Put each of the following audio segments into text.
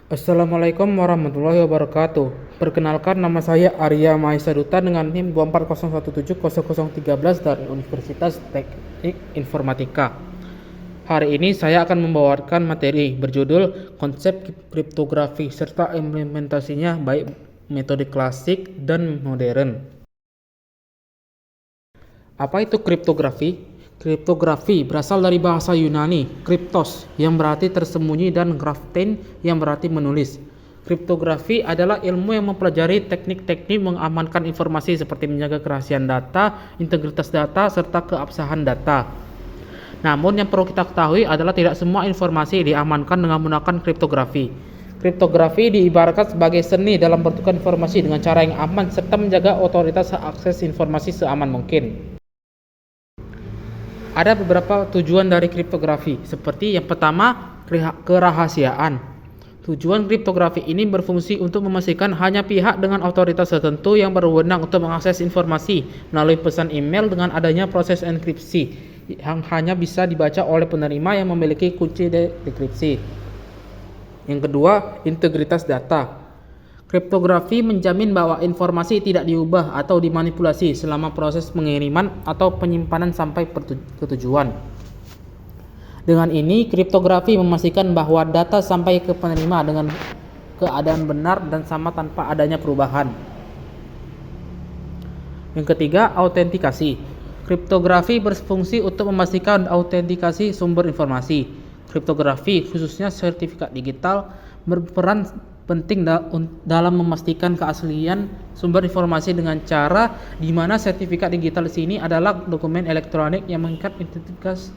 Assalamualaikum warahmatullahi wabarakatuh. Perkenalkan, nama saya Arya Mahesa dengan NIM 240170013 dari Universitas Teknik Informatika. Hari ini saya akan membawakan materi berjudul Konsep Kriptografi serta implementasinya baik metode klasik dan modern. Apa itu kriptografi? Kriptografi berasal dari bahasa Yunani, kriptos, yang berarti tersembunyi, dan grafein, yang berarti menulis. Kriptografi adalah ilmu yang mempelajari teknik-teknik mengamankan informasi seperti menjaga kerahasiaan data, integritas data, serta keabsahan data. Namun yang perlu kita ketahui adalah tidak semua informasi diamankan dengan menggunakan kriptografi. Kriptografi diibaratkan sebagai seni dalam bentukan informasi dengan cara yang aman serta menjaga otoritas akses informasi seaman mungkin. Ada beberapa tujuan dari kriptografi, seperti yang pertama, kerahasiaan. Tujuan kriptografi ini berfungsi untuk memastikan hanya pihak dengan otoritas tertentu yang berwenang untuk mengakses informasi melalui pesan email dengan adanya proses enkripsi yang hanya bisa dibaca oleh penerima yang memiliki kunci dekripsi. Yang kedua, integritas data. Kriptografi menjamin bahwa informasi tidak diubah atau dimanipulasi selama proses pengiriman atau penyimpanan sampai ke tujuan. Dengan ini, kriptografi memastikan bahwa data sampai ke penerima dengan keadaan benar dan sama tanpa adanya perubahan. Yang ketiga, autentikasi. Kriptografi berfungsi untuk memastikan autentikasi sumber informasi. Kriptografi, khususnya sertifikat digital, berperan penting dalam memastikan keaslian sumber informasi dengan cara di mana sertifikat digital di sini adalah dokumen elektronik yang mengikat identitas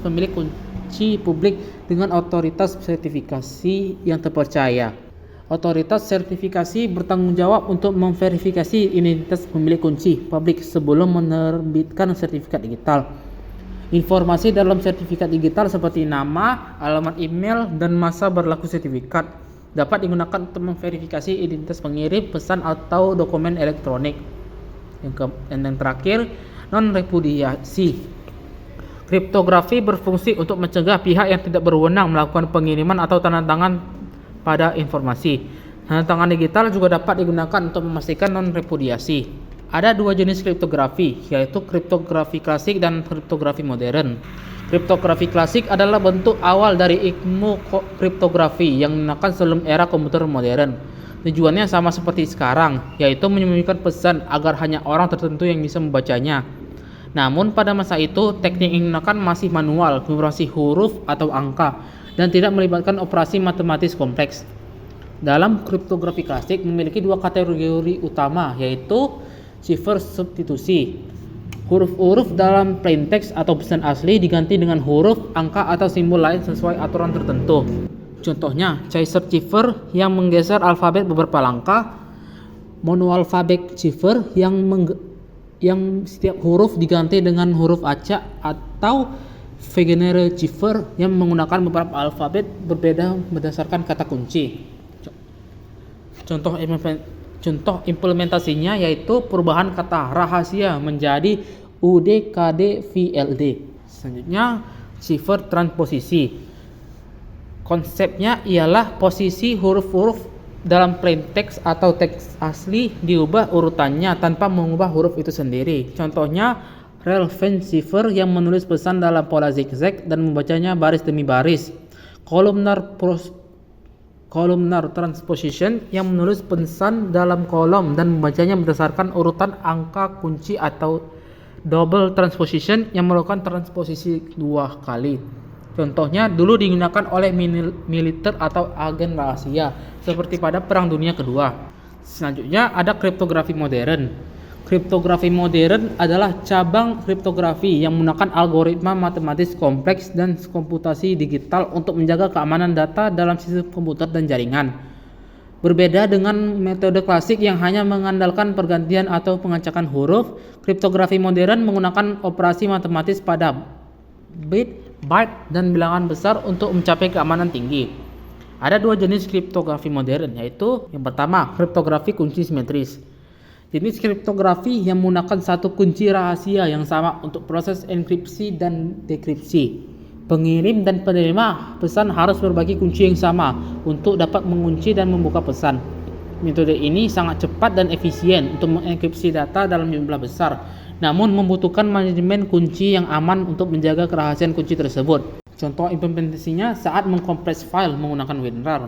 pemilik kunci publik dengan otoritas sertifikasi yang terpercaya. Otoritas sertifikasi bertanggung jawab untuk memverifikasi identitas pemilik kunci publik sebelum menerbitkan sertifikat digital. Informasi dalam sertifikat digital seperti nama, alamat email, dan masa berlaku sertifikat dapat digunakan untuk memverifikasi identitas pengirim pesan atau dokumen elektronik. Yang terakhir, non-repudiasi. Kriptografi berfungsi untuk mencegah pihak yang tidak berwenang melakukan pengiriman atau tanda tangan pada informasi. Tanda tangan digital juga dapat digunakan untuk memastikan non-repudiasi. Ada dua jenis kriptografi, yaitu kriptografi klasik dan kriptografi modern. Kriptografi klasik adalah bentuk awal dari ilmu kriptografi yang digunakan sebelum era komputer modern. Tujuannya sama seperti sekarang, yaitu menyembunyikan pesan agar hanya orang tertentu yang bisa membacanya. Namun pada masa itu, teknik yang digunakan masih manual, berbasis huruf atau angka, dan tidak melibatkan operasi matematis kompleks. Dalam kriptografi klasik memiliki dua kategori utama, yaitu cipher substitusi. Huruf-huruf dalam plaintext atau pesan asli diganti dengan huruf, angka, atau simbol lain sesuai aturan tertentu. Contohnya, Chaser cipher yang menggeser alfabet beberapa langkah, monoalfabet cipher yang setiap huruf diganti dengan huruf acak, atau Wegener cipher yang menggunakan beberapa alfabet berbeda berdasarkan kata kunci. Contoh implementasinya yaitu perubahan kata rahasia menjadi UDKDVLD. Selanjutnya, cipher transposisi. Konsepnya ialah posisi huruf-huruf dalam plaintext atau teks asli diubah urutannya tanpa mengubah huruf itu sendiri. Contohnya, relevant cipher yang menulis pesan dalam pola zigzag dan membacanya baris demi baris. Columnar transposition yang menulis pesan dalam kolom dan membacanya berdasarkan urutan angka kunci, atau double transposition yang melakukan transposisi dua kali. Contohnya dulu digunakan oleh militer atau agen rahasia seperti pada Perang Dunia Kedua. Selanjutnya ada kriptografi modern. Kriptografi modern adalah cabang kriptografi yang menggunakan algoritma matematis kompleks dan komputasi digital untuk menjaga keamanan data dalam sistem komputer dan jaringan. Berbeda dengan metode klasik yang hanya mengandalkan pergantian atau pengacakan huruf, kriptografi modern menggunakan operasi matematis pada bit, byte, dan bilangan besar untuk mencapai keamanan tinggi. Ada dua jenis kriptografi modern, yaitu yang pertama, kriptografi kunci simetris. Jenis kriptografi yang menggunakan satu kunci rahasia yang sama untuk proses enkripsi dan dekripsi. Pengirim dan penerima pesan harus berbagi kunci yang sama untuk dapat mengunci dan membuka pesan. Metode ini sangat cepat dan efisien untuk mengenkripsi data dalam jumlah besar, namun membutuhkan manajemen kunci yang aman untuk menjaga kerahasiaan kunci tersebut. Contoh implementasinya saat mengkompres file menggunakan WinRAR.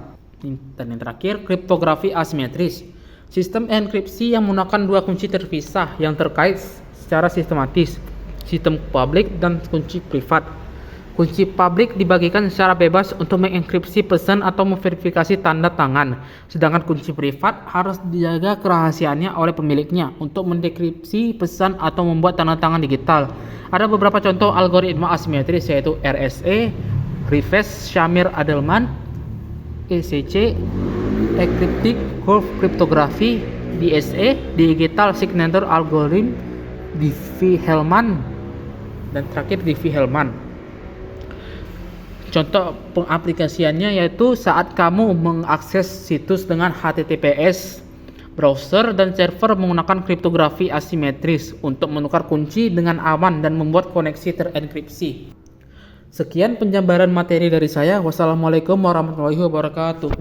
Dan yang terakhir, kriptografi asimetris. Sistem enkripsi yang menggunakan dua kunci terpisah yang terkait secara sistematis, sistem publik dan kunci privat. Kunci publik dibagikan secara bebas untuk mengenkripsi pesan atau memverifikasi tanda tangan, sedangkan kunci privat harus dijaga kerahasiaannya oleh pemiliknya untuk mendekripsi pesan atau membuat tanda tangan digital. Ada beberapa contoh algoritma asimetris yaitu RSA, Reverse Shamir-Adleman, ECC, Encryptic Curve Cryptography, DSA, Digital Signature Algorithm, Diffie-Hellman, dan terakhir Diffie-Hellman. Contoh pengaplikasiannya yaitu saat kamu mengakses situs dengan HTTPS, browser dan server menggunakan kriptografi asimetris untuk menukar kunci dengan aman dan membuat koneksi terenkripsi. Sekian penjabaran materi dari saya. Wassalamualaikum warahmatullahi wabarakatuh.